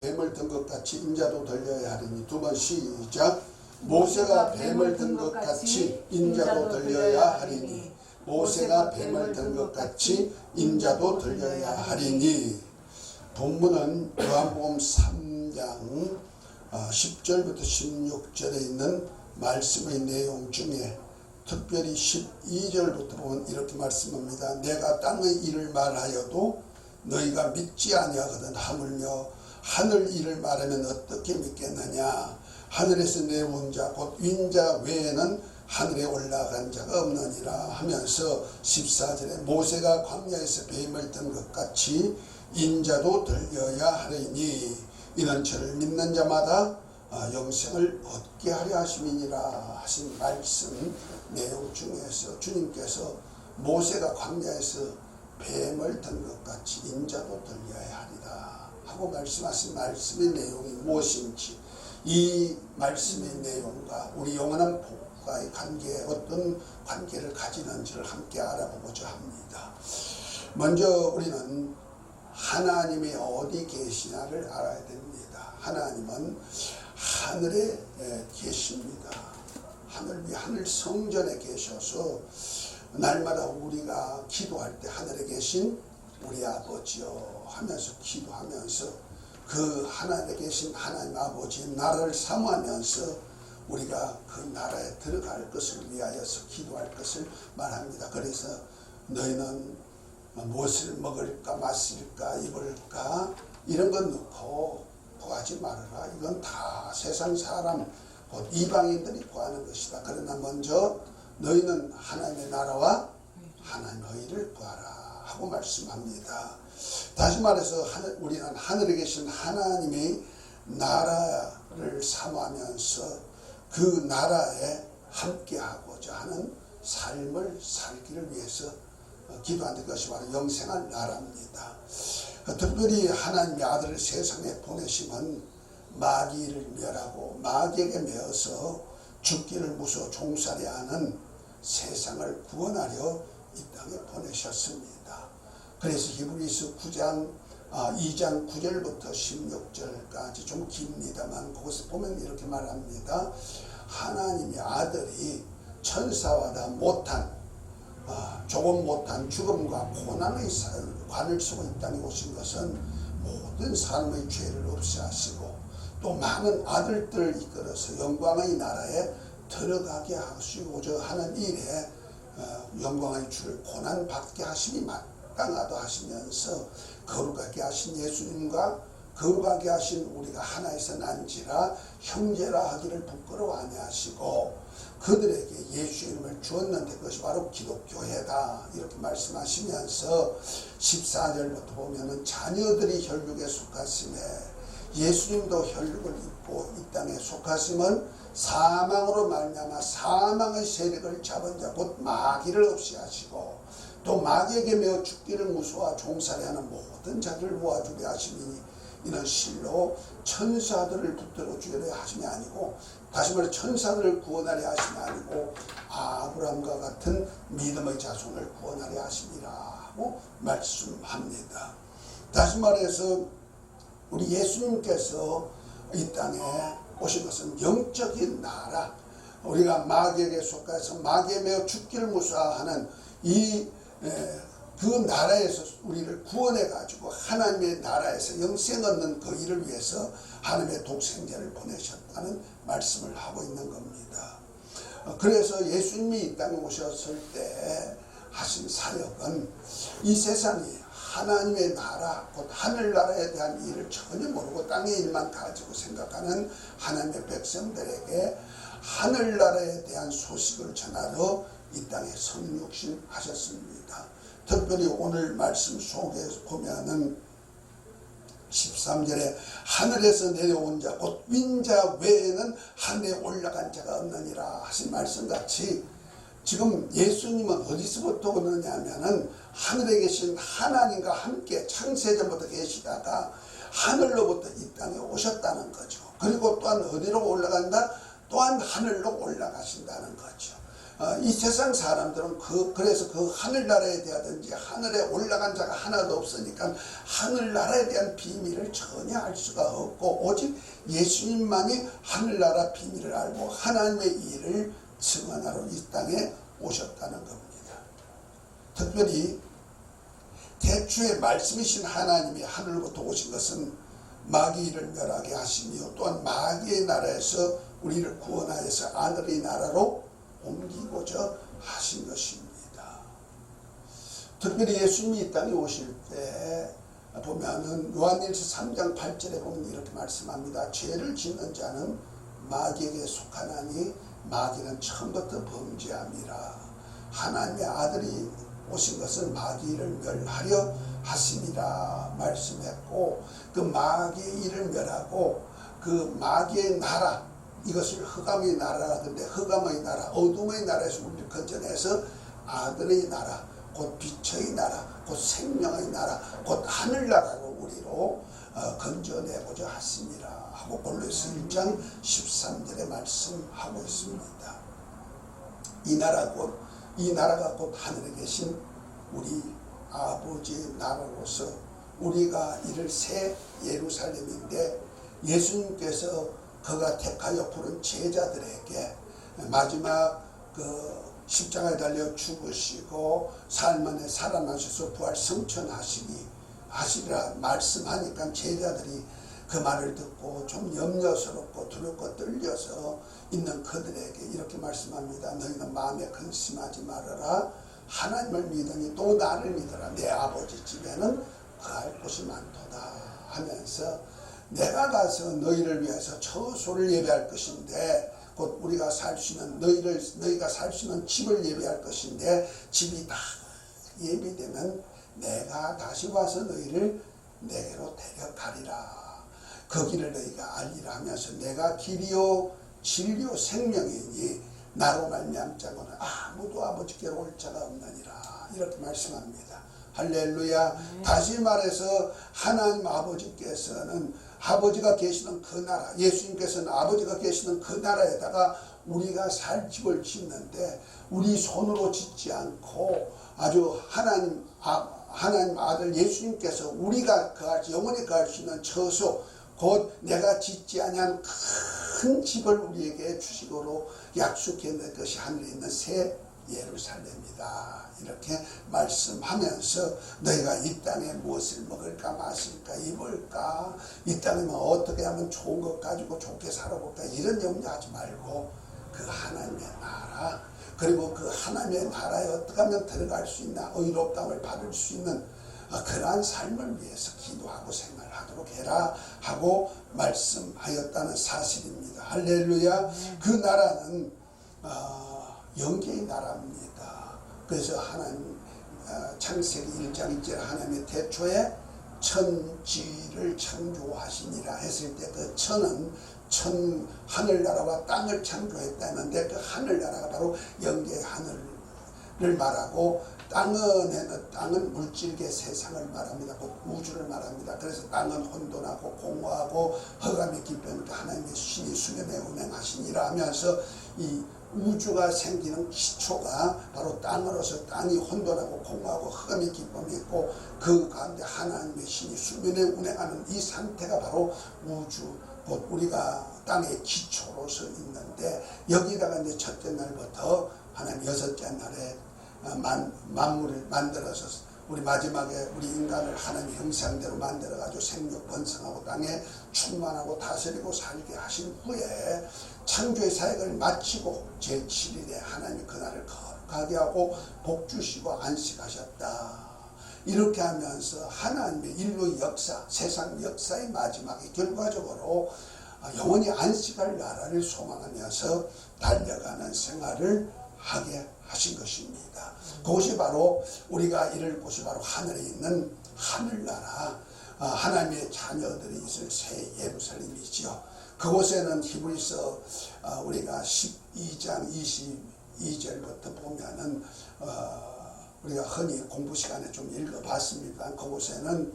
뱀을 든 것 같이 인자도 들려야 하리니. 두 번 시작. 모세가 뱀을 든 것 같이 인자도 들려야 하리니. 모세가 뱀을 든 것 같이 인자도 들려야 하리니. 본문은 요한복음 3장 10절부터 16절에 있는 말씀의 내용 중에 특별히 12절부터 보면 이렇게 말씀합니다. 내가 땅의 일을 말하여도 너희가 믿지 아니하거든. 하물며 하늘 일을 말하면 어떻게 믿겠느냐. 하늘에서 내려온 자 곧 윈자 외에는 하늘에 올라간 자가 없느니라 하면서 14절에 모세가 광야에서 뱀을 든 것 같이 인자도 들려야 하리니 이는 저를 믿는 자마다 영생을 얻게 하려 하심이니라 하신 말씀 내용 중에서 주님께서 모세가 광야에서 뱀을 든 것 같이 인자도 들려야 하리라 하고 말씀하신 말씀의 내용이 무엇인지, 이 말씀의 내용과 우리 영원한 복과의 관계에 어떤 관계를 가지는지를 함께 알아보고자 합니다. 먼저 우리는 하나님이 어디 계시냐를 알아야 됩니다. 하나님은 하늘에 계십니다. 하늘 위 하늘 성전에 계셔서 날마다 우리가 기도할 때 하늘에 계신 우리 아버지여 하면서 기도하면서 그 하늘에 계신 하나님 아버지의 나라를 사모하면서 우리가 그 나라에 들어갈 것을 위하여서 기도할 것을 말합니다. 그래서 너희는 무엇을 먹을까 마실까 입을까 이런 건 넣고 구하지 말아라. 이건 다 세상 사람 곧 이방인들이 구하는 것이다. 그러나 먼저 너희는 하나님의 나라와 하나님의 의를 구하라 하고 말씀합니다. 다시 말해서 우리는 하늘에 계신 하나님의 나라를 사모하면서 그 나라에 함께하고자 하는 삶을 살기를 위해서 기도하는 것이 바로 영생한 나라입니다. 특별히 하나님의 아들을 세상에 보내심은 마귀를 멸하고 마귀에게 매어서 죽기를 무서워 종살이야 하는 세상을 구원하려 이 땅에 보내셨습니다. 그래서 히브리서 9장 2장 9절부터 16절까지 좀 깁니다만 그것을 보면 이렇게 말합니다. 하나님의 아들이 천사와다 못한 조금 못한 죽음과 고난의 관을 쓰고 이 땅에 오신 것은 모든 사람의 죄를 없애하시고 또 많은 아들들을 이끌어서 영광의 나라에 들어가게 하시고자 하는 일에 영광의 주를 고난받게 하심이 마땅하다 하시면서 거룩하게 하신 예수님과 거룩하게 하신 우리가 하나에서 난지라 형제라 하기를 부끄러워 아니하시고 그들에게 예수 이름을 주었는데 그것이 바로 기독교회다 이렇게 말씀하시면서 14절부터 보면은 자녀들이 혈육에 속하심에 예수님도 혈육을 입고 이 땅에 속하심은 사망으로 말미암아 사망의 세력을 잡은 자 곧 마귀를 없이 하시고 또 마귀에게 매어 죽기를 무서워 종살이하는 모든 자들을 모아주려 하시니 이는 실로 천사들을 붙들어 주려 하심이 아니고 다시 말해 천사들을 구원하려 하심이 아니고 아브라함과 같은 믿음의 자손을 구원하려 하심이라 하고 말씀합니다. 다시 말해서 우리 예수님께서 이 땅에 오신 것은 영적인 나라, 우리가 마귀에게 속해서 마귀에 매어 죽기를 무서워하는 그 나라에서 우리를 구원해 가지고 하나님의 나라에서 영생 얻는 그 일을 위해서 하나님의 독생자를 보내셨다는 말씀을 하고 있는 겁니다. 그래서 예수님이 이 땅에 오셨을 때 하신 사역은 이 세상이 하나님의 나라 곧 하늘나라에 대한 일을 전혀 모르고 땅의 일만 가지고 생각하는 하나님의 백성들에게 하늘나라에 대한 소식을 전하러 이 땅에 성육신 하셨습니다. 특별히 오늘 말씀 속에 보면은 13절에 하늘에서 내려온 자 곧 윈자 외에는 하늘에 올라간 자가 없느니라 하신 말씀같이 지금 예수님은 어디서부터 오느냐 하면은 하늘에 계신 하나님과 함께 창세전부터 계시다가 하늘로부터 이 땅에 오셨다는 거죠. 그리고 또한 어디로 올라간다? 또한 하늘로 올라가신다는 거죠. 이 세상 사람들은 그래서 그 하늘나라에 대하든지 하늘에 올라간 자가 하나도 없으니까 하늘나라에 대한 비밀을 전혀 알 수가 없고 오직 예수님만이 하늘나라 비밀을 알고 하나님의 일을 증언하러 이 땅에 오셨다는 겁니다. 특별히 태초에 말씀이신 하나님이 하늘로부터 오신 것은 마귀를 멸하게 하시며 또한 마귀의 나라에서 우리를 구원하여서 아들의 나라로 옮기고자 하신 것입니다. 특별히 예수님이 이 땅에 오실 때 보면은 요한일서 3장 8절에 보면 이렇게 말씀합니다. 죄를 짓는 자는 마귀에게 속하나니 마귀는 처음부터 범죄함이라. 하나님의 아들이 오신 것은 마귀를 멸하려 하심이라 말씀했고, 그 마귀의 일을 멸하고 그 마귀의 나라, 이것을 흑암의 나라라 그런데 흑암의 나라, 어둠의 나라에서 우리를 건져내서 아들의 나라, 곧 빛의 나라, 곧 생명의 나라, 곧 하늘나라로 우리로 건져내고자 하심이라 하고 골로새 1장 13절에 말씀하고 있습니다. 이 나라가 곧 하늘에 계신 우리 아버지의 나라로서 우리가 이를 새 예루살렘인데, 예수님께서 그가 택하여 부른 제자들에게 마지막 그 십자가에 달려 죽으시고 사흘 만에 살아나셔서 부활 승천하시리라 말씀하니까 제자들이 그 말을 듣고 좀 염려스럽고 두렵고 떨려서 있는 그들에게 이렇게 말씀합니다. 너희는 마음에 근심하지 말아라. 하나님을 믿으니 또 나를 믿어라. 내 아버지 집에는 거할 곳이 많도다 하면서 내가 가서 너희를 위해서 처소를 예배할 것인데, 곧 우리가 살 수 있는 너희가 살 수 있는 집을 예배할 것인데, 집이 다 예비되면 내가 다시 와서 너희를 내게로 데려가리라. 그 길을 너희가 알리라 하면서 내가 길이요 진리요 생명이니 나로 말미암자고는 아무도 아버지께로 올 자가 없느니라. 이렇게 말씀합니다. 할렐루야. 다시 말해서 하나님 아버지께서는 아버지가 계시는 그 나라, 예수님께서는 아버지가 계시는 그 나라에다가 우리가 살 집을 짓는데, 우리 손으로 짓지 않고 아주 하나님 아들 예수님께서 우리가 영원히 거할 수 있는 처소, 곧 내가 짓지 아니한 큰 집을 우리에게 주시고로 약속했는 것이 하늘에 있는 새 예루살렘이다. 이렇게 말씀하면서 너희가 이 땅에 무엇을 먹을까 마실까 입을까, 이 땅에 어떻게 하면 좋은 것 가지고 좋게 살아볼까, 이런 염려하지 말고 그 하나님의 나라, 그리고 그 하나님의 나라에 어떻게 하면 들어갈 수 있나, 의롭다움을 받을 수 있는 그러한 삶을 위해서 기도하고 생활하도록 해라 하고 말씀하였다는 사실입니다. 할렐루야. 그 나라는 영계의 나라입니다. 그래서 하나님 창세기 1장 1절 하나님의 태초에 천지를 창조하시니라 했을 때 그 천은 하늘나라와 땅을 창조했다는데, 그 하늘나라가 바로 영계의 하늘을 말하고, 땅은 물질계 세상을 말합니다. 곧 우주를 말합니다. 그래서 땅은 혼돈하고 공허하고 흑암의 깊으니까 하나님의 신이 수면에 운행하시니라 하면서 이 우주가 생기는 기초가 바로 땅으로서 땅이 혼돈하고 공허하고 흑암의 기쁨이 있고, 그 가운데 하나님의 신이 수면에 운행하는 이 상태가 바로 우주, 곧 우리가 땅의 기초로서 있는데, 여기다가 이제 첫째 날부터 하나님 여섯째 날에 만물을 만들어서 우리 마지막에 우리 인간을 하나님의 형상대로 만들어가지고 생육 번성하고 땅에 충만하고 다스리고 살게 하신 후에 창조의 사역을 마치고 제7일에 하나님이 그날을 거룩하게 하고 복 주시고 안식하셨다. 이렇게 하면서 하나님의 인류 역사, 세상 역사의 마지막에 결과적으로 영원히 안식할 나라를 소망하면서 달려가는 생활을 하게 하신 것입니다. 그것이 바로 우리가 이를 곳이 바로 하늘에 있는 하늘나라, 하나님의 자녀들이 있을 새 예루살렘이지요. 그곳에는 히브리서 우리가 12장 22절부터 보면은 우리가 흔히 공부 시간에 좀 읽어봤습니다. 그곳에는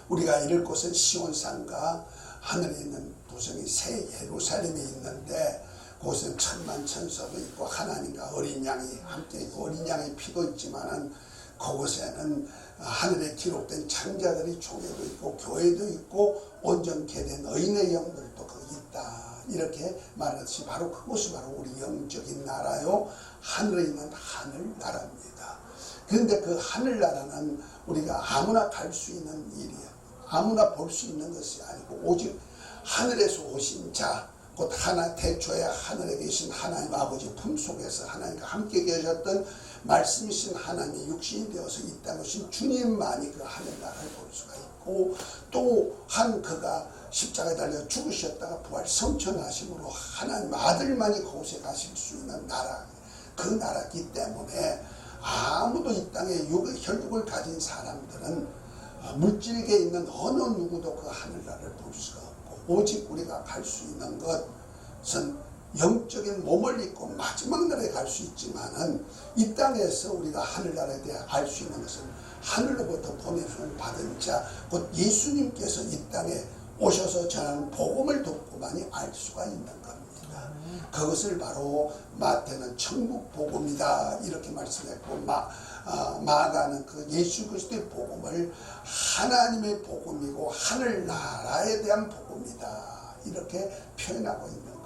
우리가 이를 곳은 시온산과 하늘에 있는 도성이 새 예루살렘이 있는데, 그곳엔 천만 천사도 있고 하나님과 어린 양이 함께 있고 어린 양의 피도 있지만은 그곳에는 하늘에 기록된 창자들이 총회도 있고 교회도 있고 온전케 된 의인의 영들도 거기 있다. 이렇게 말하듯이 바로 그곳이 바로 우리 영적인 나라요, 하늘에 있는 하늘나라입니다. 그런데 그 하늘나라는 우리가 아무나 갈 수 있는 일이야. 아무나 볼 수 있는 것이 아니고 오직 하늘에서 오신 자, 곧 태초에 하늘에 계신 하나님 아버지 품속에서 하나님과 함께 계셨던 말씀이신 하나님이 육신이 되어서 이 땅에 오신 주님만이 그 하늘나라를 볼 수가 있고, 또한 그가 십자가에 달려 죽으셨다가 부활 성천하심으로 하나님 아들만이 그곳에 가실 수 있는 나라, 그 나라이기 때문에 아무도 이 땅에 혈육을 가진 사람들은 물질계에 있는 어느 누구도 그 하늘나라를 볼 수가 없고, 오직 우리가 갈 수 있는 것은 영적인 몸을 입고 마지막 날에 갈 수 있지만은 이 땅에서 우리가 하늘나라에 대해 알 수 있는 것은 하늘로부터 보내심을 받은 자, 곧 예수님께서 이 땅에 오셔서 전하는 복음을 듣고만이 알 수가 있는 겁니다. 그것을 바로 마태는 천국 복음이다 이렇게 말씀했고, 마가는 그 예수 그리스도의 복음을 하나님의 복음이고 하늘나라에 대한 복음이다 이렇게 표현하고 있는 겁니다.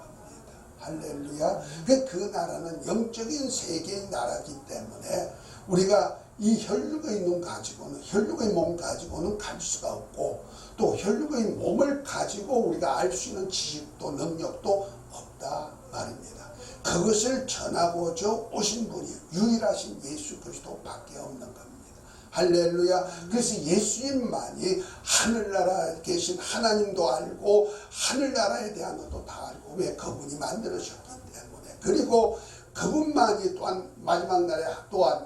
할렐루야. 그 나라는 영적인 세계의 나라이기 때문에 우리가 이 혈육의 눈 가지고는, 혈육의 몸 가지고는 갈 수가 없고, 또 혈육의 몸을 가지고 우리가 알 수 있는 지식도 능력도 없다 말입니다. 그것을 전하고자 오신 분이 유일하신 예수 그리스도밖에 없는 겁니다. 할렐루야. 그래서 예수님만이 하늘나라에 계신 하나님도 알고 하늘나라에 대한 것도 다 알고, 왜? 그분이 만들으셨기 때문에. 그리고 그분만이 또한 마지막 날에 또한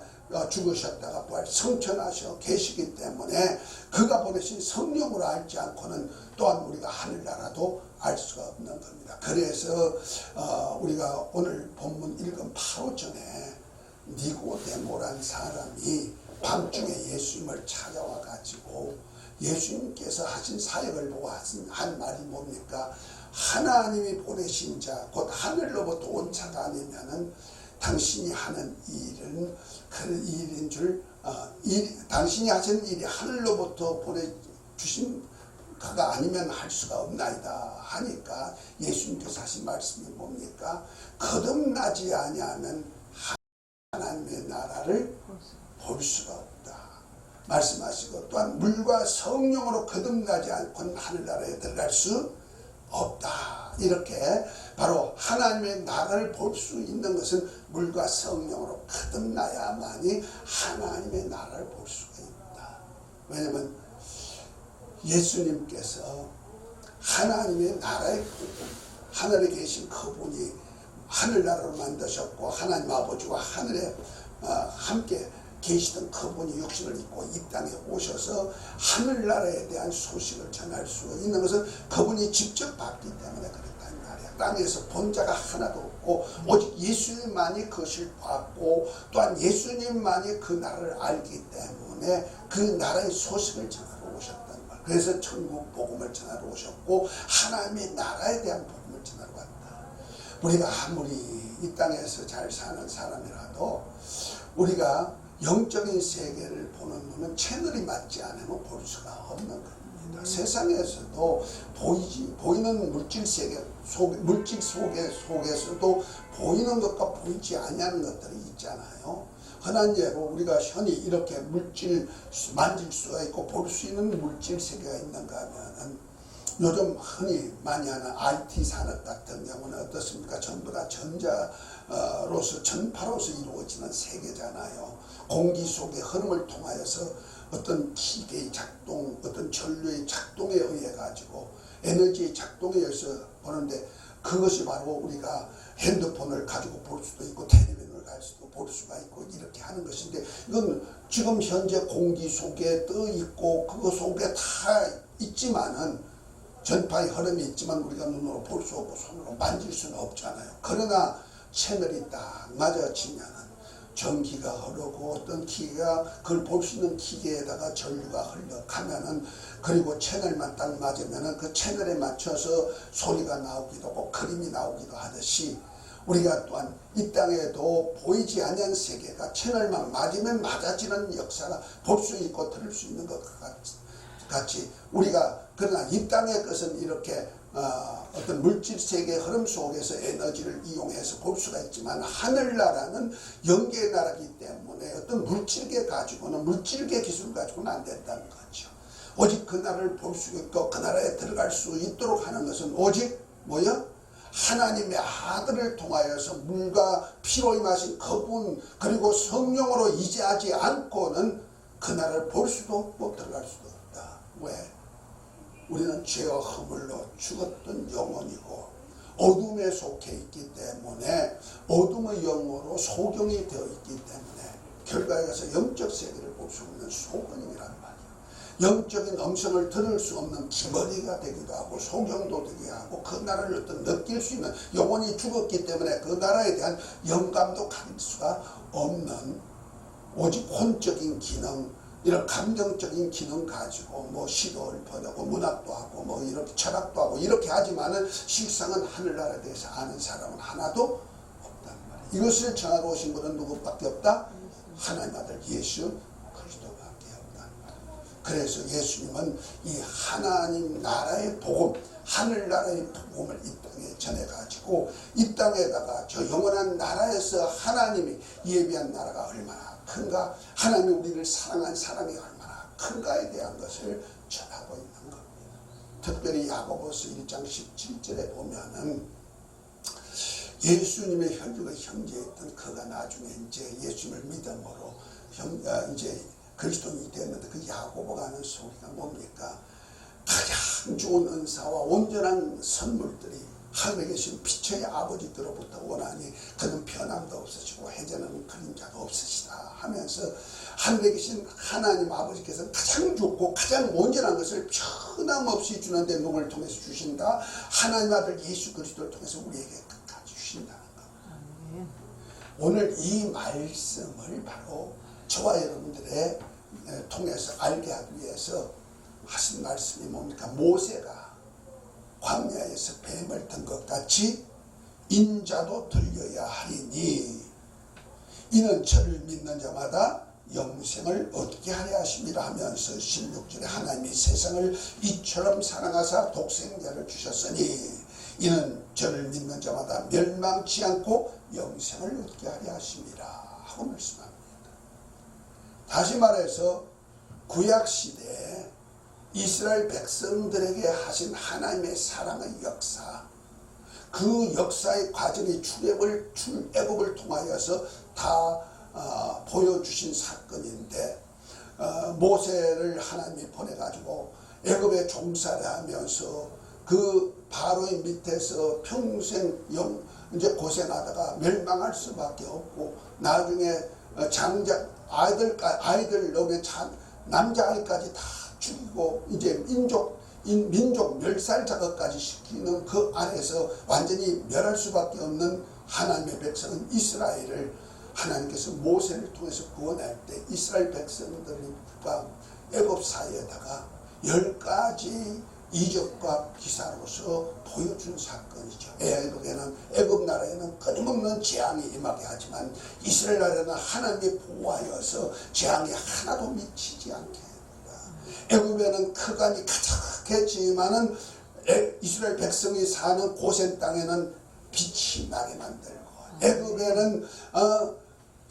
죽으셨다가 부활 성천하셔 계시기 때문에 그가 보내신 성령으로 알지 않고는 또한 우리가 하늘나라도 알 수가 없는 겁니다. 그래서 우리가 오늘 본문 읽은 바로 전에 니고데모란 사람이 밤중에 예수님을 찾아와 가지고 예수님께서 하신 사역을 보고 한 말이 뭡니까? 하나님이 보내신 자, 곧 하늘로부터 온 자가 아니면은 당신이 하는 일은 그 일인 줄, 당신이 하신 일이 하늘로부터 보내주신 그가 아니면 할 수가 없나이다 하니까 예수님께서 하신 말씀이 뭡니까? 거듭나지 아니하면 하나님의 나라를 볼 수가 없다 말씀하시고, 또한 물과 성령으로 거듭나지 않고는 하늘나라에 들어갈 수 없다. 이렇게 바로 하나님의 나라를 볼 수 있는 것은 물과 성령으로 거듭나야만이 하나님의 나라를 볼 수가 있다. 왜냐하면 예수님께서 하나님의 나라의 하늘에 계신 그분이 하늘나라를 만드셨고 하나님 아버지와 하늘에 함께 계시던 그분이 육신을 입고 이 땅에 오셔서 하늘나라에 대한 소식을 전할 수 있는 것은 그분이 직접 받기 때문에 그랬다는 말이야. 땅에서 본 자가 하나도 없고 오직 예수님만이 그것을 받고, 또한 예수님만이 그 나라를 알기 때문에 그 나라의 소식을 전하러 오셨단 말이야. 그래서 천국 복음을 전하러 오셨고 하나님의 나라에 대한 복음을 전하러 왔다. 우리가 아무리 이 땅에서 잘 사는 사람이라도 우리가 영적인 세계를 보는 눈은 채널이 맞지 않으면 볼 수가 없는 겁니다. 세상에서도 보이는 물질 세계 속에서도 보이는 것과 보이지 아니하는 것들이 있잖아요. 흔한 예로 우리가 흔히 이렇게 물질 만질 수가 있고 볼 수 있는 물질 세계가 있는가 하면은 요즘 흔히 많이 하는 IT 산업 같은 경우는 어떻습니까? 전부 다 전자로서 전파로서 이루어지는 세계잖아요. 공기 속의 흐름을 통하여서 어떤 기계의 작동, 어떤 전류의 작동에 의해 가지고 에너지의 작동에 의해서 보는데, 그것이 바로 우리가 핸드폰을 가지고 볼 수도 있고 텔레비전을 가지고 볼 수가 있고 이렇게 하는 것인데, 이건 지금 현재 공기 속에 떠 있고 그거 속에 다 있지만은 전파의 흐름이 있지만 우리가 눈으로 볼 수 없고 손으로 만질 수는 없잖아요. 그러나 채널이 딱 맞아지면은 전기가 흐르고 어떤 기계가 그걸 볼 수 있는 기계에다가 전류가 흘러가면은, 그리고 채널만 딱 맞으면은 그 채널에 맞춰서 소리가 나오기도 하고 그림이 나오기도 하듯이 우리가 또한 이 땅에도 보이지 않는 세계가 채널만 맞으면 맞아지는 역사가 볼 수 있고 들을 수 있는 것 같이 우리가 그러나 이 땅의 것은 이렇게 어떤 물질 세계의 흐름 속에서 에너지를 이용해서 볼 수가 있지만 하늘나라는 영계의 나라이기 때문에 어떤 물질계 가지고는 물질계 기술 가지고는 안 된다는 거죠. 오직 그 나라를 볼 수 있고 그 나라에 들어갈 수 있도록 하는 것은 오직 뭐요? 하나님의 아들을 통하여서 물과 피로 임하신 그분 그리고 성령으로 이제하지 않고는 그 나라를 볼 수도 없고 들어갈 수도 없다. 왜? 우리는 죄와 허물로 죽었던 영혼이고 어둠에 속해 있기 때문에 어둠의 영으로 소경이 되어 있기 때문에 결과에 가서 영적 세계를 볼 수 없는 소근이란 말이에요. 영적인 음성을 들을 수 없는 기머리가 되기도 하고 소경도 되게 하고 그 나라를 어떤 느낄 수 있는 영혼이 죽었기 때문에 그 나라에 대한 영감도 가질 수가 없는 오직 혼적인 기능 이런 감정적인 기능 가지고 뭐 시도를 벌이고 문학도 하고 뭐 이렇게 철학도 하고 이렇게 하지만은 실상은 하늘나라에 대해서 아는 사람은 하나도 없단 말이에요. 이것을 전하러 오신 분은 누구밖에 없다? 하나님 아들 예수 그리스도밖에 없단 말이에요. 그래서 예수님은 이 하나님 나라의 복음 하늘나라의 복음을 이 땅에 전해가지고 이 땅에다가 저 영원한 나라에서 하나님이 예비한 나라가 얼마나 큰가 하나님이 우리를 사랑한 사랑이 얼마나 큰가에 대한 것을 전하고 있는 겁니다. 특별히 야고보서 1장 17절에 보면은 예수님의 혈육의 형제였던 그가 나중에 이제 예수님을 믿음으로 이제 그리스도인이 됐는데 그 야고보가 하는 소리가 뭡니까? 가장 좋은 은사와 온전한 선물들이 하늘에 계신 빛의 아버지들로부터 원하니 그는 변함도 없으시고 해제는 그림자도 없으시다 하면서 하늘에 계신 하나님 아버지께서 가장 좋고 가장 온전한 것을 변함없이 주는데 누구를 통해서 주신다? 하나님 아들 예수 그리스도를 통해서 우리에게 끝까지 주신다는 겁니다. 오늘 이 말씀을 바로 저와 여러분들의 통해서 알게 하기 위해서 하신 말씀이 뭡니까? 모세가 광야에서 뱀을 든 것 같이 인자도 들려야 하리니 이는 저를 믿는 자마다 영생을 얻게 하려 하심이라 하면서 16절에 하나님이 세상을 이처럼 사랑하사 독생자를 주셨으니 이는 저를 믿는 자마다 멸망치 않고 영생을 얻게 하려 하심이라 하고 말씀합니다. 다시 말해서 구약시대에 이스라엘 백성들에게 하신 하나님의 사랑의 역사 그 역사의 과정이 출애굽을 통하여서 다 보여주신 사건인데 모세를 하나님이 보내가지고 애굽에 종살이 하면서 그 바로의 밑에서 평생 이제 고생하다가 멸망할 수밖에 없고 나중에 장자 아이들 놈의 남자아이까지 다 죽이고 이제 민족 멸살 작업까지 시키는 그 안에서 완전히 멸할 수밖에 없는 하나님의 백성은 이스라엘을 하나님께서 모세를 통해서 구원할 때 이스라엘 백성들과 애굽 사이에다가 10가지 이적과 기사로서 보여준 사건이죠. 애굽 나라에는 끊임없는 재앙이 임하게 하지만 이스라엘 나라는 하나님이 보호하여서 재앙이 하나도 미치지 않게 합니다. 애굽에는 크간이 가득했지만은 이스라엘 백성이 사는 고센 땅에는 빛이 나게 만들고 애굽에는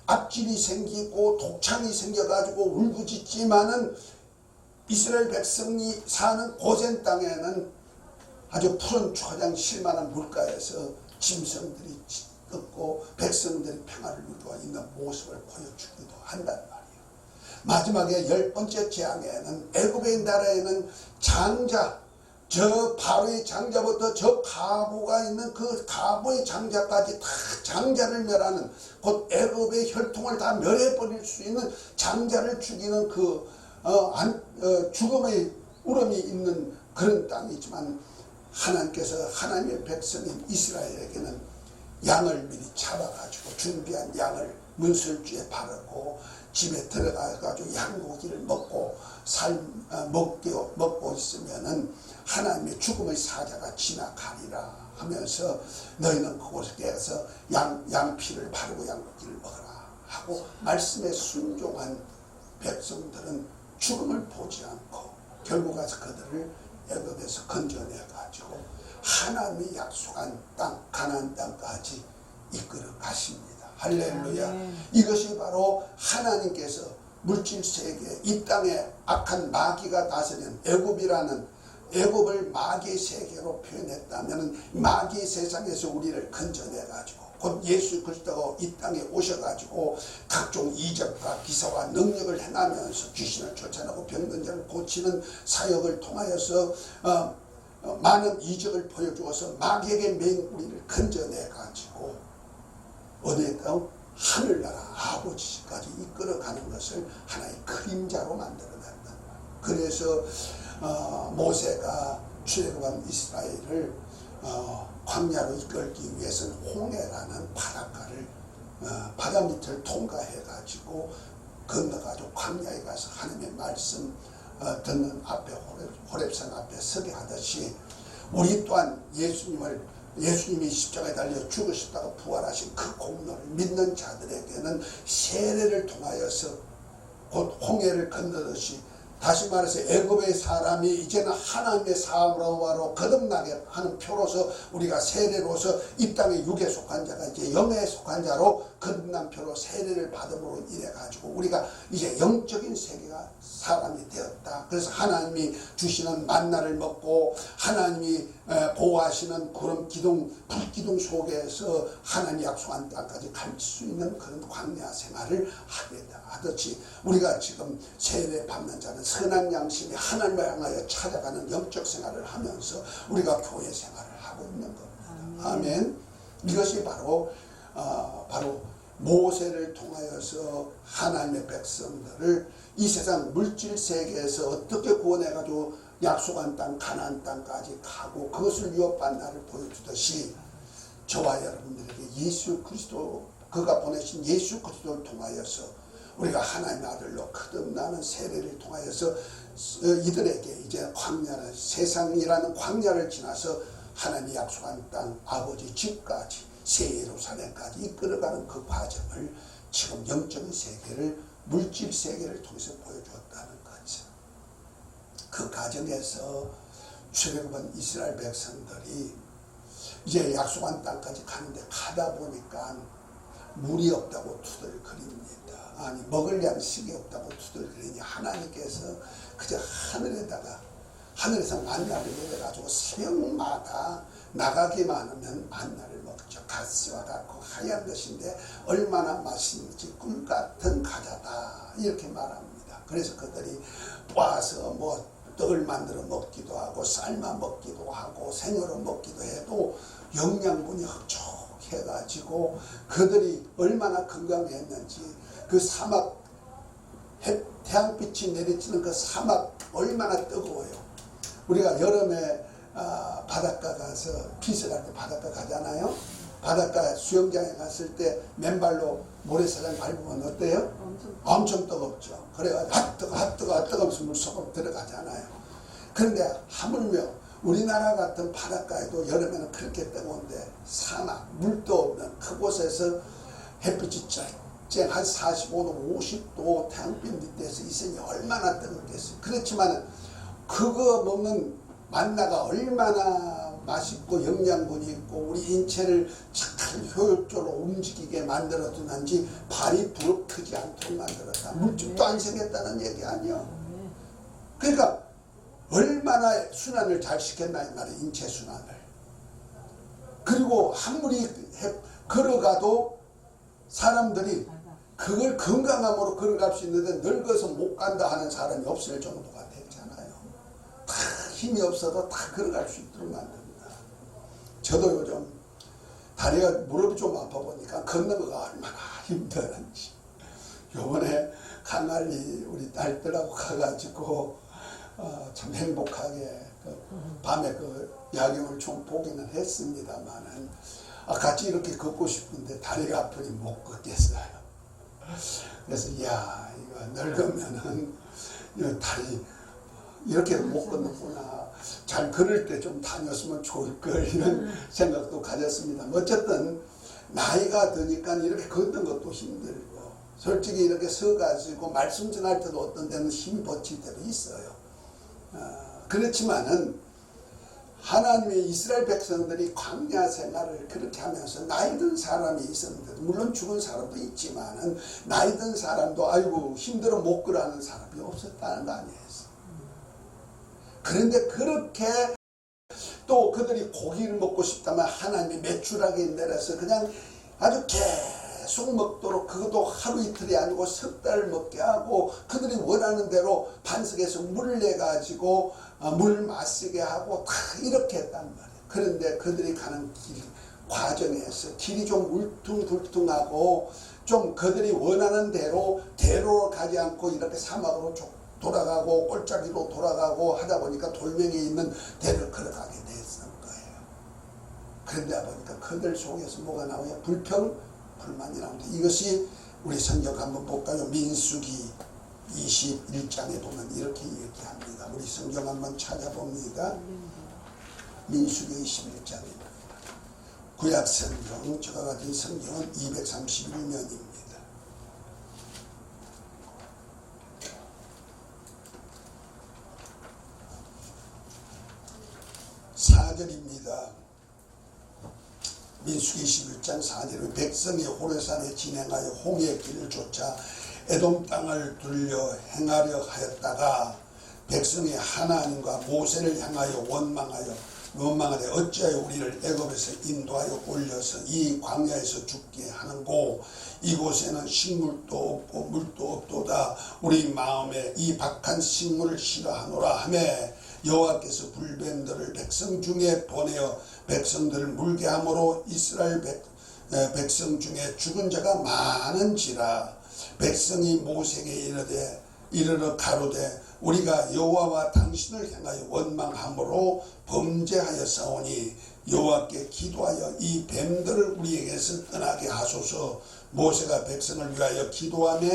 앞질이 생기고 독창이 생겨가지고 울부짖지만은 이스라엘 백성이 사는 고센 땅에는 아주 푸른 초장 실만한 물가에서 짐승들이 뜯고 백성들이 평화를 누리고 있는 모습을 보여주기도 한단 말이에요. 마지막에 10번째 재앙에는 애굽의 나라에는 장자, 저 바로의 장자부터 저 가부가 있는 그 가부의 장자까지 다 장자를 멸하는 곧 애굽의 혈통을 다 멸해버릴 수 있는 장자를 죽이는 그 죽음의 울음이 있는 그런 땅이지만 하나님께서 하나님의 백성인 이스라엘에게는 양을 미리 잡아가지고 준비한 양을 문설주에 바르고 집에 들어가가지고 양고기를 먹고 먹고 있으면은 하나님의 죽음의 사자가 지나가리라 하면서 너희는 그곳에서 양피를 바르고 양고기를 먹어라 하고 말씀에 순종한 백성들은 죽음을 보지 않고 결국 가서 그들을 애굽에서 건져내가지고 하나님이 약속한 땅 가나안 땅까지 이끌어 가십니다. 할렐루야. 이것이 바로 하나님께서 물질세계 이 땅에 악한 마귀가 다스리는 애굽을 마귀의 세계로 표현했다면 마귀 세상에서 우리를 건져내가지고 곧 예수 그리스도가 이 땅에 오셔가지고 각종 이적과 기사와 능력을 행하면서 귀신을 쫓아내고 병든 자를 고치는 사역을 통하여서 많은 이적을 보여주어서 마귀에게 매인 우리를 건져내가지고 어디에도 하늘나라 아버지까지 이끌어가는 것을 하나의 그림자로 만들어낸다. 그래서 모세가 출애굽한 이스라엘을 광야로 이끌기 위해서는 홍해라는 바닷가를 바다 밑을 통과해가지고 건너가지고 광야에 가서 하나님의 말씀 듣는 앞에 호렙산 앞에 서게 하듯이 우리 또한 예수님이 십자가에 달려 죽으셨다가 부활하신 그 공로를 믿는 자들에게는 세례를 통하여서 곧 홍해를 건너듯이 다시 말해서 애굽의 사람이 이제는 하나님의 사람으로 거듭나게 하는 표로서 우리가 세례로서 이 땅의 육에 속한 자가 이제 영에 속한 자로 거듭난 표로 세례를 받음으로 인해 가지고 우리가 이제 영적인 세계가 사람이 되었다. 그래서 하나님이 주시는 만나를 먹고 하나님이 보호하시는 구름 기둥 불 기둥 속에서 하나님이 약속한 땅까지 갈 수 있는 그런 광야 생활을 하듯이 우리가 지금 세례 받는 자는 선한 양심이 하나님을 향하여 찾아가는 영적 생활을 하면서 우리가 교회 생활을 하고 있는 겁니다. 아멘. 이것이 바로 모세를 통하여서 하나님의 백성들을 이 세상 물질 세계에서 어떻게 구원해가지고 약속한 땅 가나안 땅까지 가고 그것을 유업한 나를 보여주듯이 저와 여러분들에게 예수 그리스도 그가 보내신 예수 그리스도를 통하여서 우리가 하나님의 아들로 거듭나는 세례를 통하여서 이들에게 이제 광야를 세상이라는 광야를 지나서 하나님이 약속한 땅 아버지 집까지 새 예루살렘까지 이끌어가는 그 과정을 지금 영적인 세계를 물질 세계를 통해서 보여주었다는 거죠. 그 과정에서 출애굽한 이스라엘 백성들이 이제 약속한 땅까지 가는데 가다 보니까 물이 없다고 투덜거립니다. 아니 먹을 양식이 없다고 투덜거리니 하나님께서 그저 하늘에서 만나를 내려가지고 새벽마다 나가기만 하면 만나를 먹죠. 가시와 같고 하얀 것인데 얼마나 맛있는지 꿀같은 과자다 이렇게 말합니다. 그래서 그들이 와서 떡을 만들어 먹기도 하고 삶아 먹기도 하고 생으로 먹기도 해도 영양분이 흡족해가지고 그들이 얼마나 건강했는지 그 사막 태양빛이 내리치는 그 사막 얼마나 뜨거워요. 우리가 여름에 바닷가 가서 핏을 할 때 바닷가 가잖아요. 바닷가 수영장에 갔을 때 맨발로 모래사장 밟으면 어때요? 엄청 뜨겁죠. 그래가지고 뜨거워서 물속으로 들어가잖아요. 그런데 하물며 우리나라 같은 바닷가에도 여름에는 그렇게 뜨거운데 사막 물도 없는 그곳에서 햇빛이 한 45도 50도 태양빛 밑에서 있으니 얼마나 뜨겁겠어요. 그렇지만 그거 먹는 만나가 얼마나 맛있고 영양분이 있고 우리 인체를 잘 효율적으로 움직이게 만들어두는지 발이 부럽트지 않도록 만들었다. 물집도 안 생겼다는 얘기 아니야. 그러니까 얼마나 순환을 잘 시켰나 이 말이야. 인체 순환을. 그리고 아무리 걸어가도 사람들이 그걸 건강함으로 걸어갈 수 있는데 늙어서 못 간다 하는 사람이 없을 정도가 됐잖아요. 다 힘이 없어도 다 걸어갈 수 있도록 만듭니다. 저도 요즘 다리가 무릎이 좀 아파 보니까 걷는 거가 얼마나 힘들었는지 요번에 강할리 우리 딸들하고 가가지고 참 행복하게 밤에 그 야경을 좀 보기는 했습니다만은 같이 이렇게 걷고 싶은데 다리가 아프니 못 걷겠어요. 그래서 이야, 이거 늙으면은 이 다리 이렇게 못 걷는구나. 잘 걸을 때 좀 다녔으면 좋을 걸, 이런 생각도 가졌습니다. 어쨌든 나이가 드니까 이렇게 걷는 것도 힘들고, 솔직히 이렇게 서가지고 말씀 전할 때도 어떤 데는 힘 버틸 때도 있어요. 그렇지만은 하나님의 이스라엘 백성들이 광야 생활을 그렇게 하면서 나이 든 사람이 있었는데, 물론 죽은 사람도 있지만은 나이 든 사람도 아이고 힘들어 못 걸어하는 사람이 없었다는 거 아니에요. 그런데 그렇게 또 그들이 고기를 먹고 싶다면 하나님이 메추라기 내려서 그냥 아주 계속 먹도록, 그것도 하루 이틀이 아니고 석 달을 먹게 하고, 그들이 원하는 대로 반석에서 물 내가지고 물 마시게 하고 다 이렇게 했단 말이에요. 그런데 그들이 가는 길 과정에서 길이 좀 울퉁불퉁하고 좀 그들이 원하는 대로로 가지 않고 이렇게 사막으로 돌아가고 골짜기로 돌아가고 하다 보니까 돌멩이 있는 데를 걸어가게 됐던 거예요. 그런데 보니까 그들 속에서 뭐가 나와요? 불평불만이 나오는데, 이것이 우리 성경 한번 볼까요? 민수기 21장에 보면 이렇게 얘기합니다. 우리 성경 한번 찾아봅니다. 민수기 21장입니다. 구약 성경, 저와 같은 성경은 231년입니다. 4절입니다. 민수기 21장 4절에 백성이 호레산에 진행하여 홍해의 길을 쫓아 에돔 땅을 둘려 행하려 하였다가 백성이 하나님과 모세를 향하여 원망하되 어찌하여 우리를 애굽에서 인도하여 올려서 이 광야에서 죽게 하는고, 이곳에는 식물도 없고 물도 없도다. 우리 마음에 이 박한 식물을 싫어하노라 하며, 여호와께서 불뱀들을 백성 중에 보내어 백성들을 물게 함으로 이스라엘 백성 중에 죽은 자가 많은지라. 백성이 모세에게 이르러 가로되 우리가 여호와와 당신을 향하여 원망함으로 범죄하였사오니 여호와께 기도하여 이 뱀들을 우리에게서 떠나게 하소서. 모세가 백성을 위하여 기도하며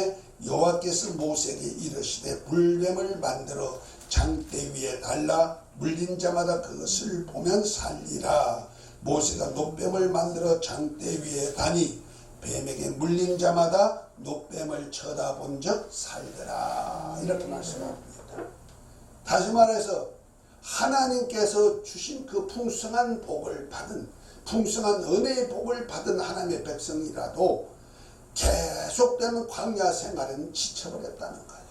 여호와께서 모세에게 이르시되 불뱀을 만들어 장대 위에 달라 물린 자마다 그것을 보면 살리라. 모세가 놋뱀을 만들어 장대 위에 다니 뱀에게 물린 자마다 놋뱀을 쳐다본 적 살더라. 이렇게 말씀합니다. 다시 말해서 하나님께서 주신 그 풍성한 복을 받은, 풍성한 은혜의 복을 받은 하나님의 백성이라도 계속되는 광야 생활은 지쳐버렸다는 거예요.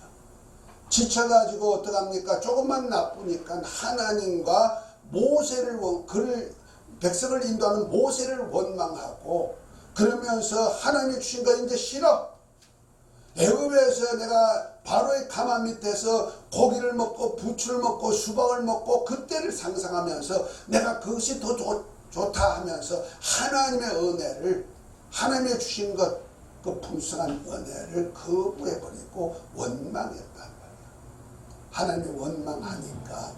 지쳐가지고 어떡합니까? 조금만 나쁘니까 하나님과 그를 백성을 인도하는 모세를 원망하고, 그러면서 하나님이 주신 거 이제 싫어. 애굽에서 내가 바로의 가마 밑에서 고기를 먹고 부추를 먹고 수박을 먹고 그때를 상상하면서 내가 그것이 더 좋다 하면서 하나님의 은혜를, 하나님이 주신 것, 그 풍성한 은혜를 거부해버리고 원망했단 말이에요. 하나님이 원망하니까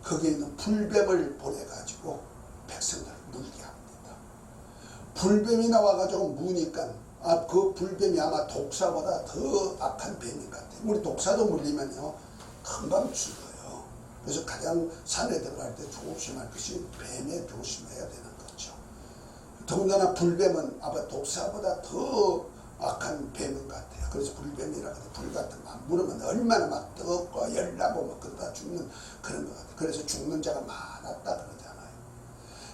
거기에 있는 불뱀을 보내가지고 백성들을 물게 합니다. 불뱀이 나와가지고 무니까 그 불뱀이 아마 독사보다 더 악한 뱀인 것 같아요. 우리 독사도 물리면요 금방 죽어요. 그래서 가장 산에 들어갈 때 조심할 것이 뱀에 조심해야 되는 거죠. 더군다나 불뱀은 아마 독사보다 더 악한 뱀인 것 같아요. 그래서 불뱀이라고 해서 불 같은 거 물으면 얼마나 막 뜨겁고 열나고 막 그러다 죽는 그런 것 같아요. 그래서 죽는 자가 많았다 그러잖아요.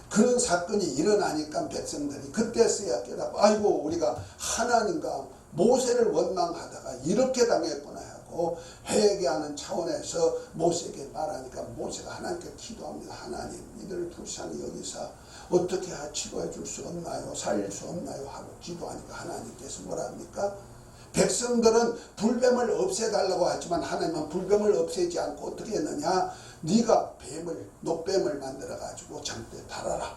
그런 사건이 일어나니까 백성들이 그때서야 깨닫고 아이고 우리가 하나님과 모세를 원망하다가 이렇게 당했구나 하고 회개하는 차원에서 모세에게 말하니까 모세가 하나님께 기도합니다. 하나님 이들을 불쌍히 여기사 어떻게 치료해 줄 수 없나요? 살릴 수 없나요? 하고 기도하니까 하나님께서 뭐라 합니까? 백성들은 불뱀을 없애달라고 하지만 하나님은 불뱀을 없애지 않고 어떻게 했느냐? 네가 놋뱀을 만들어 가지고 장대에 달아라.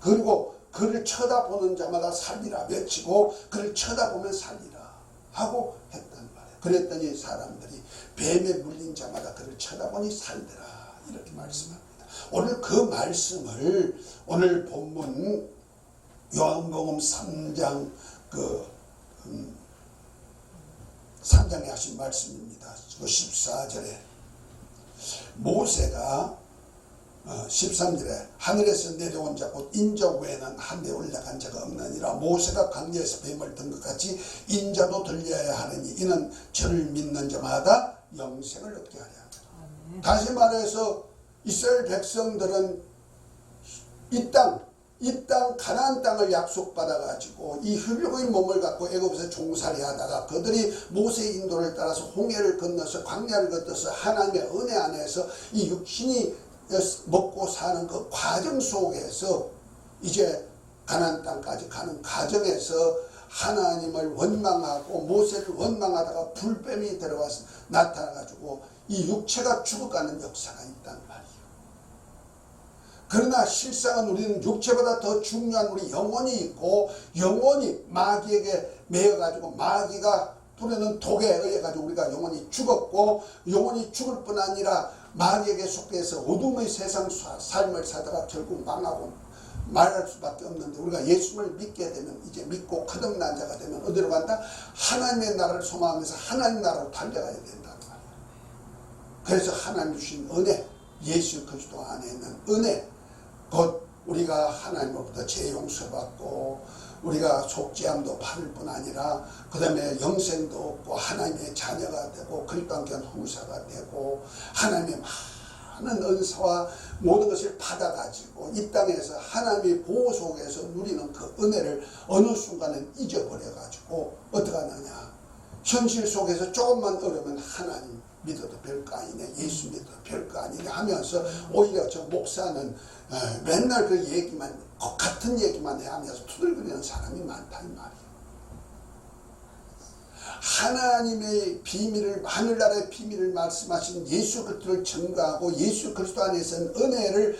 그리고 그를 쳐다보는 자마다 살리라 외치고 그를 쳐다보면 살리라 하고 했단 말이에요. 그랬더니 사람들이 뱀에 물린 자마다 그를 쳐다보니 살더라 이렇게 말씀합니다. 오늘 그 말씀을 오늘 본문 요한복음 3장 3장에 하신 말씀입니다. 그 14절에 모세가 13절에 하늘에서 내려온 자 곧 인자 외에는 한데 올라간 자가 없느니라. 모세가 광야에서 뱀을 든 것 같이 인자도 들려야 하느니 이는 저를 믿는 자마다 영생을 얻게 하랴. 다시 말해서 이스라엘 백성들은 이 땅 가나안 땅을 약속받아 가지고 이 흡입의 몸을 갖고 애굽에서 종살이 하다가 그들이 모세의 인도를 따라서 홍해를 건너서 광야를 건너서 하나님의 은혜 안에서 이 육신이 먹고 사는 그 과정 속에서 이제 가나안 땅까지 가는 과정에서 하나님을 원망하고 모세를 원망하다가 불뱀이 들어와서 나타나 가지고 이 육체가 죽어가는 역사가 있단 말이에요. 그러나 실상은 우리는 육체보다 더 중요한 우리 영혼이 있고, 영혼이 마귀에게 매여가지고 마귀가 뿌리는 독에 의해가지고 우리가 영혼이 죽었고, 영혼이 죽을 뿐 아니라 마귀에게 속해서 어둠의 세상 삶을 살다가 결국 망하고 말할 수밖에 없는데, 우리가 예수를 믿게 되면 이제 믿고 거듭난 자가 되면 어디로 간다? 하나님의 나라를 소망하면서 하나님 나라로 달려가야 된다는 말이에요. 그래서 하나님 주신 은혜, 예수 그리스도 안에 있는 은혜, 곧 우리가 하나님으로부터 죄 용서받고 우리가 속죄함도 받을 뿐 아니라 그 다음에 영생도 얻고 하나님의 자녀가 되고 그리스도 함께 후사가 되고 하나님의 많은 은사와 모든 것을 받아가지고 이 땅에서 하나님의 보호 속에서 누리는 그 은혜를 어느 순간은 잊어버려가지고 어떻게 하느냐, 현실 속에서 조금만 어려면 하나님 믿어도 별거 아니네, 예수 믿어도 별거 아니네 하면서 오히려 저 목사는 맨날 그 얘기만, 같은 얘기만 해 하면서 투덜거리는 사람이 많다 이 말이에요. 하나님의 비밀을, 하늘나라의 비밀을 말씀하신 예수 그리스도를 증거하고 예수 그리스도 안에서는 은혜를,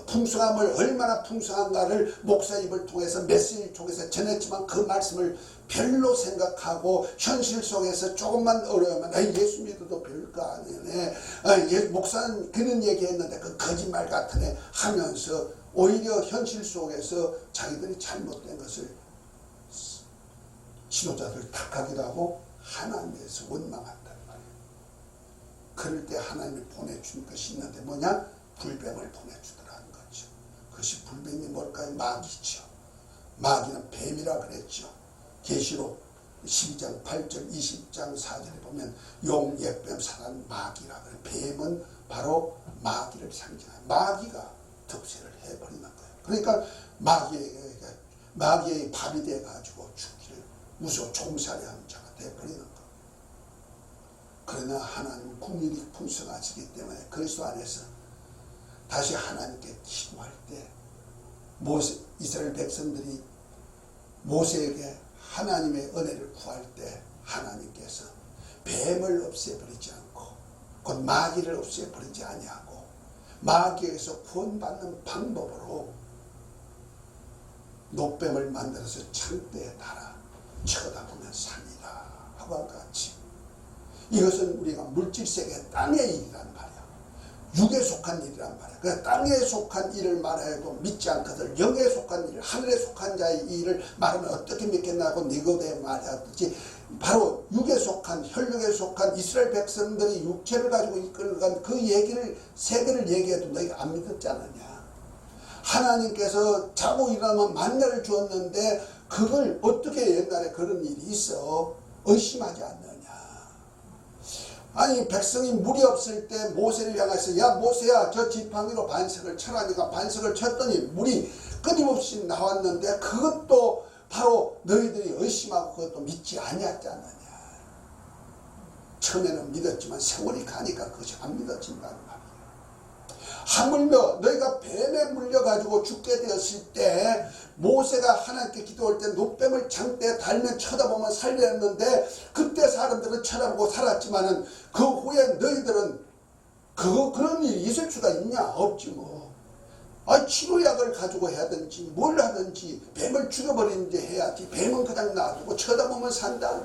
풍성함을 얼마나 풍성한가를 목사 입을 통해서 메시지를 통해서 전했지만 그 말씀을 별로 생각하고 현실 속에서 조금만 어려우면 예수 믿어도 별거 아니네, 목사는 그런 얘기했는데 그 거짓말 같은 애 하면서 오히려 현실 속에서 자기들이 잘못된 것을 지도자들 탓하기도 하고 하나님에서 원망한단 말이에요. 그럴 때 하나님이 보내준 것이 있는데 뭐냐? 불뱀을 보내주더라는 거죠. 그것이 불뱀이 뭘까요? 마귀죠. 마귀는 뱀이라 그랬죠. 계시록 12장 8절 20장 4절에 보면 용, 옛뱀, 사단, 마귀라 그래요. 뱀은 바로 마귀를 상징해요. 마귀가 득세를 해버리는 거예요. 그러니까 마귀의 밥이 돼가지고 죽기를 무서워 종살이하는 자가 돼버리는 거예요. 그러나 하나님은 국민이 풍성하시기 때문에 그리스도 안에서 다시 하나님께 기도할 때 이스라엘 백성들이 모세에게 하나님의 은혜를 구할 때 하나님께서 뱀을 없애버리지 않고 곧 마귀를 없애버리지 아니하고 마귀에게서 구원받는 방법으로 노뱀을 만들어서 창대에 달아 쳐다보면 산이라 하고 같이, 이것은 우리가 물질세계 땅의 일이란 말이야. 육에 속한 일이란 말이야. 그래서 땅에 속한 일을 말해도 믿지 않거든. 영에 속한 일, 하늘에 속한 자의 일을 말하면 어떻게 믿겠나고 니고데모 말하듯이 바로 육에 속한, 혈육에 속한 이스라엘 백성들이 육체를 가지고 이끌어간 그 얘기를, 세계를 얘기해도 너희가 안 믿었지 않느냐. 하나님께서 자고 일어나면 만나를 주었는데 그걸 어떻게 옛날에 그런 일이 있어 의심하지 않느냐. 아니 백성이 물이 없을 때 모세를 향해서 야 모세야 저 지팡이로 반석을 쳐라니까 반석을 쳤더니 물이 끊임없이 나왔는데 그것도 바로 너희들이 의심하고 그것도 믿지 아니했잖느냐. 처음에는 믿었지만 세월이 가니까 그것이 안 믿어진다는 말이에요. 하물며 너희가 뱀에 물려가지고 죽게 되었을 때 모세가 하나님께 기도할 때 노뱀을 창대에 달면 쳐다보면 살렸는데 그때 사람들은 쳐다보고 살았지만은 그 후에 너희들은 그런 일이 있을 수가 있냐? 없지 뭐. 치료약을 가지고 해야든지 뭘 하든지 뱀을 죽여버리는지 해야지. 뱀은 그냥 놔두고 쳐다보면 산다.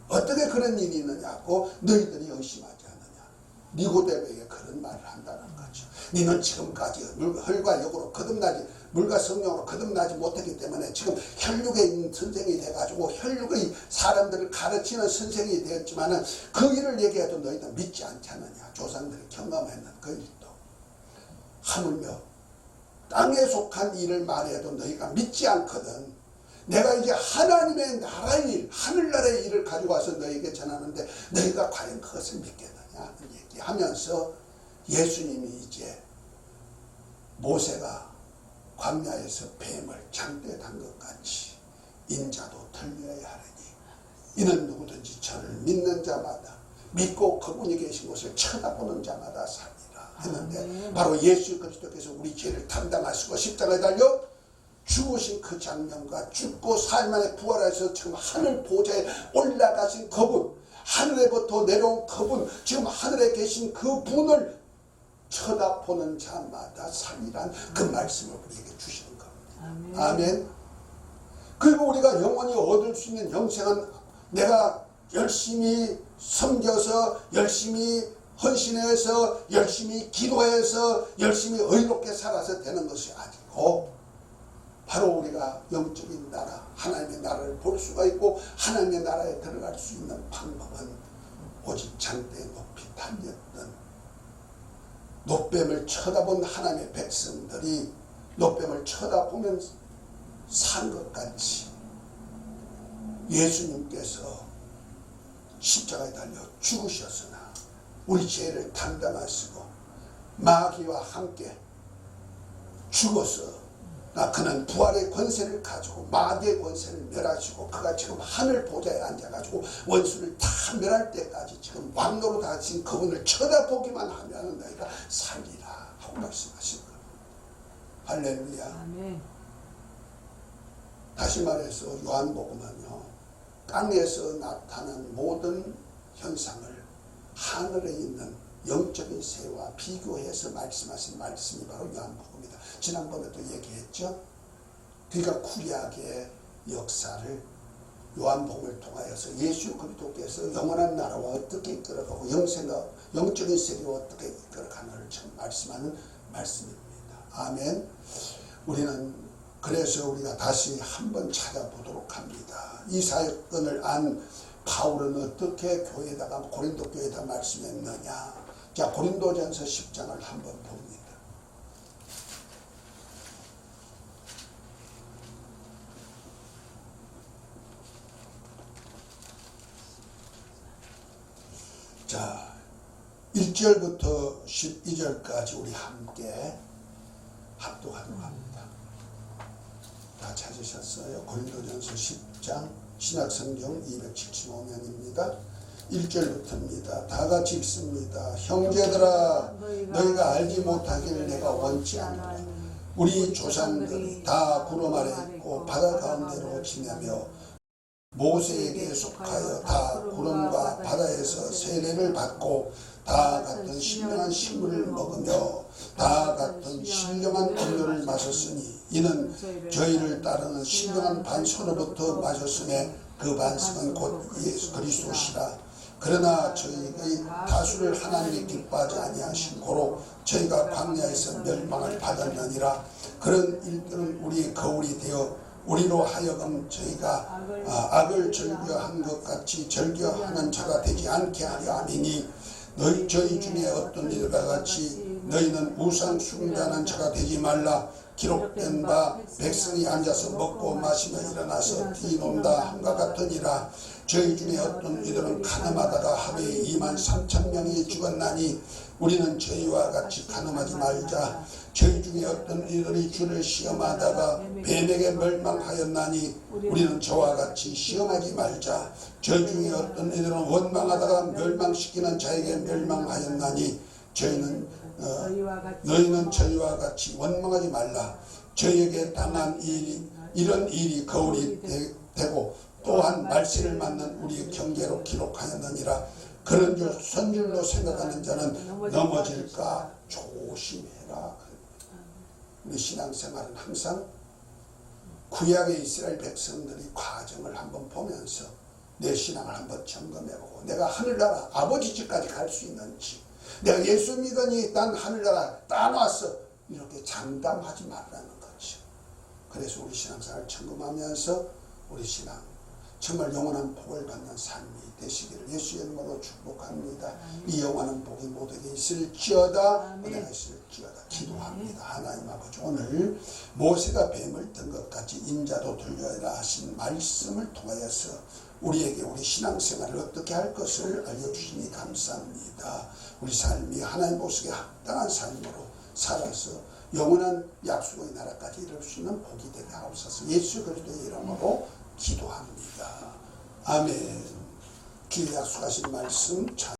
어떻게 그런 일이 있느냐고 너희들이 의심하지 않느냐. 니고데모에게 그런 말을 한다는 거죠. 너는 지금까지 혈과 육으로 거듭나지 물과 성령으로 거듭나지 못했기 때문에 지금 혈육에 있는 선생이 돼가지고 혈육의 사람들을 가르치는 선생이 되었지만은 그 일을 얘기해도 너희는 믿지 않지 않느냐. 조상들이 경험했는 그 일도 하물며 땅에 속한 일을 말해도 너희가 믿지 않거든. 내가 이제 하나님의 나라의 일, 하늘나라의 일을 가지고 와서 너희에게 전하는데 너희가 과연 그것을 믿겠느냐 하는 얘기하면서 예수님이 이제 모세가 광야에서 뱀을 장대에 단 것 같이 인자도 들려야 하리니 이는 누구든지 저를 믿는 자마다 믿고 그분이 계신 곳을 쳐다보는 자마다 살리라 했는데 바로 예수 그리스도께서 우리 죄를 담당하시고 십자가에 달려 죽으신 그 장면과 죽고 사흘 만에 부활해서 지금 하늘 보좌에 올라가신 그분, 하늘에부터 내려온 그분, 지금 하늘에 계신 그 분을 쳐다보는 자마다 살리란 그 말씀을 우리에게 주시는 겁니다. 아멘. 그리고 우리가 영원히 얻을 수 있는 영생은 내가 열심히 섬겨서 열심히 헌신해서 열심히 기도해서 열심히 의롭게 살아서 되는 것이 아니고 바로 우리가 영적인 나라, 하나님의 나라를 볼 수가 있고 하나님의 나라에 들어갈 수 있는 방법은 오직 장대에 높이 달렸던 놋뱀을 쳐다본 하나님의 백성들이 놋뱀을 쳐다보면 산 것 같이 예수님께서 십자가에 달려 죽으셨으나 우리 죄를 담당하시고 마귀와 함께 죽어서 그는 부활의 권세를 가지고 마귀의 권세를 멸하시고 그가 지금 하늘 보좌에 앉아가지고 원수를 다 멸할 때까지 지금 왕노로 다신 그분을 쳐다보기만 하면 너희가 살리라 하고 말씀하신 겁니다. 할렐루야. 아멘. 다시 말해서 요한복음은요 땅에서 나타난 모든 현상을 하늘에 있는 영적인 세와 비교해서 말씀하신 말씀이 바로 요한복음입니다. 지난번에도 얘기했죠. 그러니까 구약의 역사를 요한복음을 통하여서 예수 그리스도께서 영원한 나라와 어떻게 이끌어가고 영적인 세계와 어떻게 이끌어가는를 참 말씀하는 말씀입니다. 아멘. 우리는 그래서 우리가 다시 한번 찾아보도록 합니다. 이 사건을 안 바울은 어떻게 교회에다가 고린도 교회에다 말씀했느냐. 자, 고린도전서 10장을 한번 봅니다. 자, 1절부터 12절까지 우리 함께 합독하도록 합니다. 다 찾으셨어요? 고린도전서 10장 신약성경 275면입니다. 1절부터입니다. 다 같이 읽습니다. 형제들아 너희가 알지 못하기를 내가 원치 않노라. 우리 조상들이 다 구름 아래 있고 바다 가운데로 지내며 모세에게 속하여 다 구름과 바다에서 세례를 받고 다 같은 신령한 식물을 먹으며 다 같은 신령한 음료를 마셨으니 이는 저희를 따르는 신령한 반석으로부터 마셨음에 그 반석은 곧 예수 그리스도시라. 그러나 저희의 다수를 하나님이 기뻐하지 아니하신 고로 저희가 광야에서 멸망을 받았느니라. 그런 일들은 우리의 거울이 되어 우리로 하여금 저희가 악을 절규한 것 같이 절규하는 자가 되지 않게 하려 함이니 저희 중에 어떤 이들과 같이 너희는 우상 숭배하는 자가 되지 말라. 기록된 바 백성이 앉아서 먹고 마시며 일어나서 뛰논다 함과 같으니라. 저희 중에 어떤 이들은 가늠하다가 하루에 23,000명이 죽었나니 우리는 저희와 같이 가늠하지 말자. 저희 중에 어떤 이들이 주를 시험하다가 뱀에게 멸망하였나니 우리는 저와 같이 시험하지 말자. 저희 중에 어떤 이들은 원망하다가 멸망시키는 자에게 멸망하였나니 너희는 저희와 같이 원망하지 말라. 저희에게 당한 이런 일이 거울이 되고 또한 말세를 맞는 우리의 경계로 기록하였느니라. 그런 줄 선줄로 생각하는 자는 넘어질까 조심해라. 우리 신앙생활은 항상 구약의 이스라엘 백성들이 과정을 한번 보면서 내 신앙을 한번 점검해보고 내가 하늘나라 아버지 집까지 갈 수 있는지 내가 예수 믿으니 난 하늘나라 따놨어. 이렇게 장담하지 말라는 거죠. 그래서 우리 신앙생활 점검하면서 우리 신앙 정말 영원한 복을 받는 삶이 되시기를 예수의 이름으로 축복합니다. 이 영원한 복이 모두에게 있을지어다. 은혜가 있을지어다. 기도합니다. 하나님 아버지, 오늘 모세가 뱀을 든 것 같이 인자도 돌려라 하신 말씀을 통하여서 우리에게 우리 신앙생활을 어떻게 할 것을 알려주시니 감사합니다. 우리 삶이 하나님 보시기에 합당한 삶으로 살아서 영원한 약속의 나라까지 이룰 수 있는 복이 되게 하옵소서. 예수 그리스도의 이름으로 기도합니다. 아멘. 귀에 약속하신 말씀 참